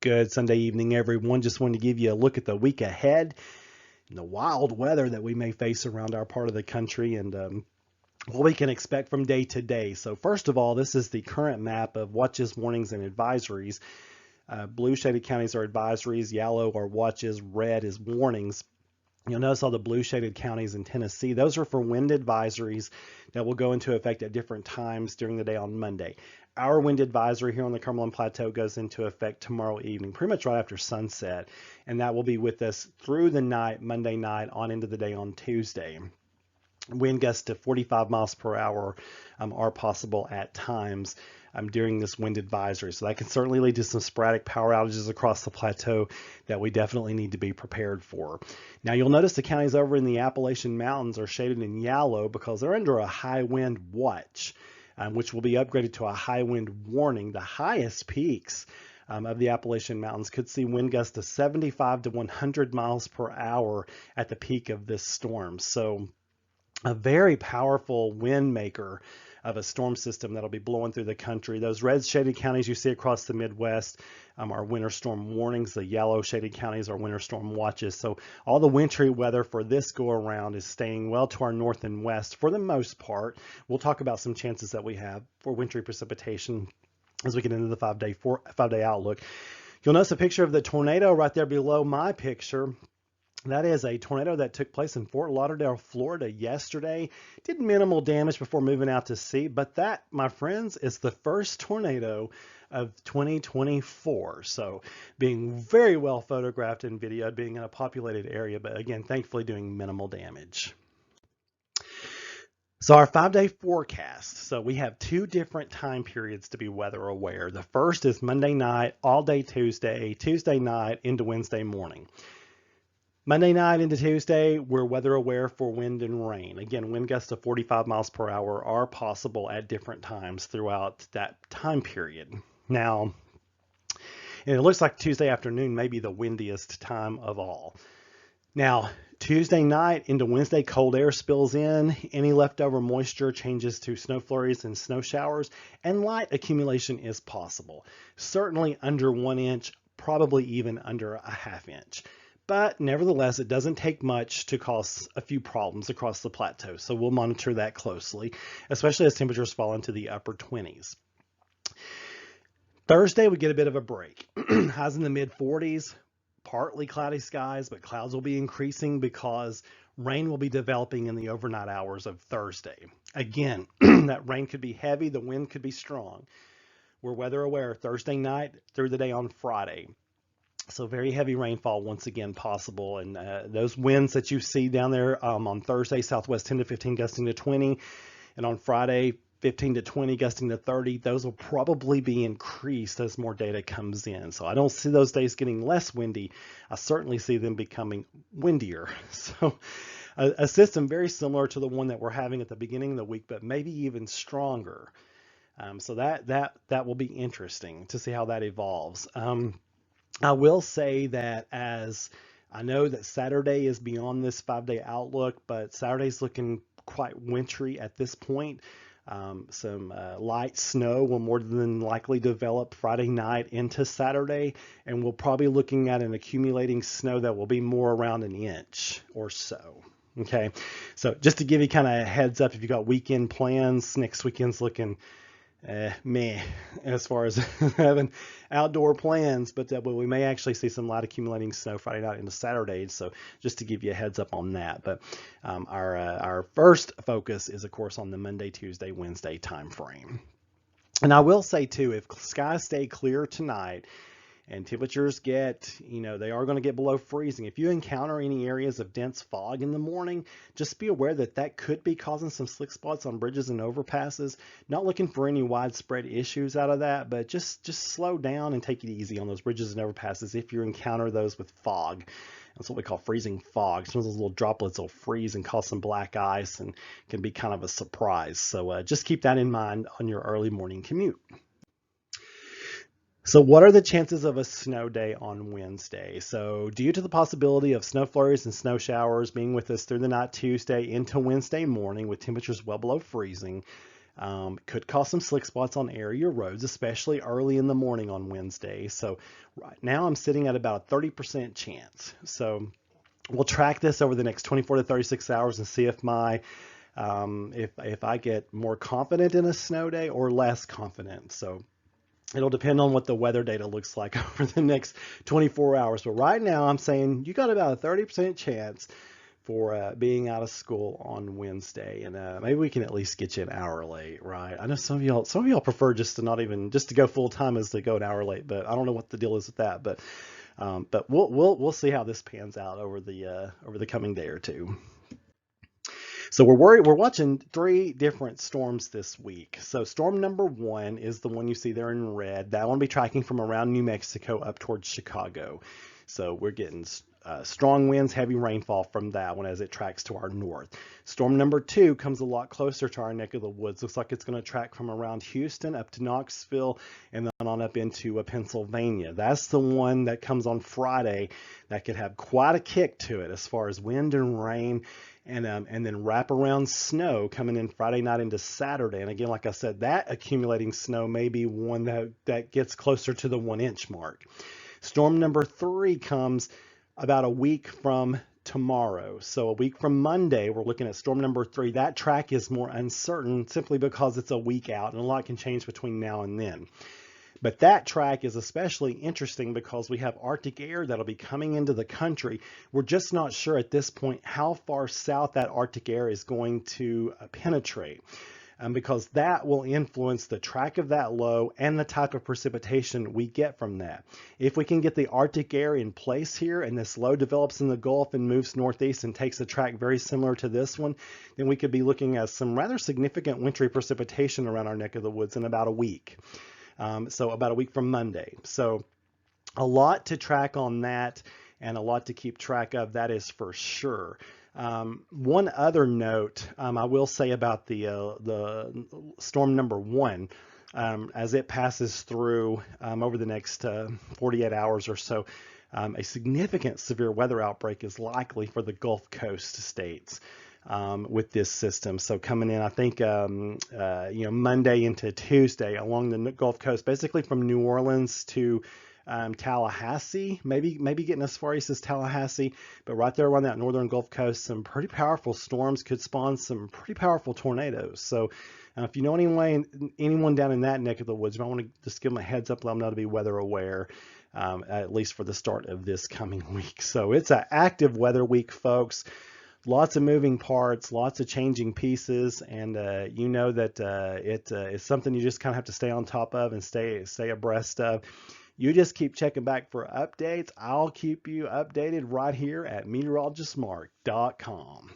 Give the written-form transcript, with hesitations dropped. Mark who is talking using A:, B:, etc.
A: Good Sunday evening, everyone. Just wanted to give you a look at the week ahead and the wild weather that we may face around our part of the country and what we can expect from day to day. So first of all, this is the current map of watches, warnings, and advisories. Blue shaded counties are advisories, yellow are watches, red is warnings. You'll notice all the blue shaded counties in Tennessee. Those are for wind advisories that will go into effect at different times during the day on Monday. Our wind advisory here on the Cumberland Plateau goes into effect tomorrow evening, pretty much right after sunset, and that will be with us through the night, Monday night, on into the day on Tuesday. Wind gusts to 45 miles per hour are possible at times during this wind advisory. So that can certainly lead to some sporadic power outages across the plateau that we definitely need to be prepared for. Now you'll notice the counties over in the Appalachian Mountains are shaded in yellow because they're under a high wind watch, which will be upgraded to a high wind warning. The highest peaks of the Appalachian Mountains could see wind gusts to 75 to 100 miles per hour at the peak of this storm. So a very powerful wind maker of a storm system that'll be blowing through the country. Those red shaded counties you see across the Midwest are winter storm warnings. The yellow shaded counties are winter storm watches. So all the wintry weather for this go around is staying well to our north and west for the most part. We'll talk about some chances that we have for wintry precipitation as we get into the five-day outlook. You'll notice a picture of the tornado right there below my picture. That is a tornado that took place in Fort Lauderdale, Florida yesterday. Did minimal damage before moving out to sea, but that, my friends, is the first tornado of 2024. So being very well photographed and videoed, being in a populated area, but again, thankfully doing minimal damage. So our 5-day forecast. So we have two different time periods to be weather aware. The first is Monday night, all day Tuesday, Tuesday night into Wednesday morning. Monday night into Tuesday, we're weather aware for wind and rain. Again, wind gusts of 45 miles per hour are possible at different times throughout that time period. Now, and it looks like Tuesday afternoon may be the windiest time of all. Now, Tuesday night into Wednesday, cold air spills in. Any leftover moisture changes to snow flurries and snow showers, and light accumulation is possible. Certainly under 1 inch, probably even under a ½ inch. But nevertheless, it doesn't take much to cause a few problems across the plateau. So we'll monitor that closely, especially as temperatures fall into the upper 20s. Thursday, we get a bit of a break. Highs in the mid 40s, partly cloudy skies, but clouds will be increasing because rain will be developing in the overnight hours of Thursday. Again, that rain could be heavy, the wind could be strong. We're weather aware Thursday night through the day on Friday. So very heavy rainfall once again possible, and those winds that you see down there on Thursday, southwest 10 to 15 gusting to 20, and on Friday 15 to 20 gusting to 30, those will probably be increased as more data comes in. So I don't see those days getting less windy. I certainly see them becoming windier. So a system very similar to the one that we're having at the beginning of the week, but maybe even stronger. So that will be interesting to see how that evolves. I will say that as I know that Saturday is beyond this 5-day outlook, but Saturday's looking quite wintry at this point. Some light snow will more than likely develop Friday night into Saturday, and we're probably looking at an accumulating snow that will be more around 1 inch or so. Okay, so just to give you kind of a heads up, if you got weekend plans, next weekend's looking meh as far as having outdoor plans, but we may actually see some light accumulating snow Friday night into Saturday. So just to give you a heads up on that. But our first focus is of course on the Monday, Tuesday, Wednesday time frame. And I will say too, if skies stay clear tonight and temperatures get, they are going to get below freezing. If you encounter any areas of dense fog in the morning, just be aware that that could be causing some slick spots on bridges and overpasses. Not looking for any widespread issues out of that, but just slow down and take it easy on those bridges and overpasses if you encounter those with fog. That's what we call freezing fog. Some of those little droplets will freeze and cause some black ice and can be kind of a surprise. So just keep that in mind on your early morning commute. So what are the chances of a snow day on Wednesday? So due to the possibility of snow flurries and snow showers being with us through the night Tuesday into Wednesday morning with temperatures well below freezing, Could cause some slick spots on area roads, especially early in the morning on Wednesday. So right now I'm sitting at about a 30% chance. So we'll track this over the next 24 to 36 hours and see if my if I get more confident in a snow day or less confident. So it'll depend on what the weather data looks like over the next 24 hours. But right now I'm saying you got about a 30% chance for being out of school on Wednesday, and maybe we can at least get you an hour late, right? I know some of y'all prefer just to not even just to go full time as to go an hour late, but I don't know what the deal is with that. But we'll see how this pans out over the coming day or two. So we're watching three different storms this week. So storm number one is the one you see there in red. That one will be tracking from around New Mexico up towards Chicago. So we're getting strong winds, heavy rainfall from that one as it tracks to our north. Storm number two comes a lot closer to our neck of the woods. Looks like it's going to track from around Houston up to Knoxville and then on up into Pennsylvania. That's the one that comes on Friday that could have quite a kick to it as far as wind and rain. And then wrap around snow coming in Friday night into Saturday. And again, like I said, that accumulating snow may be one that gets closer to the 1 inch mark. Storm number three comes about a week from tomorrow. So a week from Monday, we're looking at storm number three. That track is more uncertain simply because it's a week out and a lot can change between now and then. But that track is especially interesting because we have Arctic air that'll be coming into the country. We're just not sure at this point how far south that Arctic air is going to penetrate. Because that will influence the track of that low and the type of precipitation we get from that. If we can get the Arctic air in place here and this low develops in the Gulf and moves northeast and takes a track very similar to this one, then we could be looking at some rather significant wintry precipitation around our neck of the woods in about a week. So about a week from Monday. So a lot to track on that and a lot to keep track of, that is for sure. One other note I will say about the storm number one, as it passes through over the next 48 hours or so, a significant severe weather outbreak is likely for the Gulf Coast states. With this system. So coming in, I think, Monday into Tuesday along the Gulf Coast, basically from New Orleans to Tallahassee, maybe getting as far east as Tallahassee, but right there around that northern Gulf Coast, some pretty powerful storms could spawn some pretty powerful tornadoes. So if you know anyone down in that neck of the woods, you might want to just give them a heads up, let them know to be weather aware. At least for the start of this coming week. So it's an active weather week, folks. Lots of moving parts, lots of changing pieces, and you know that it's something you just kind of have to stay on top of and stay abreast of. You just keep checking back for updates. I'll keep you updated right here at meteorologistmark.com.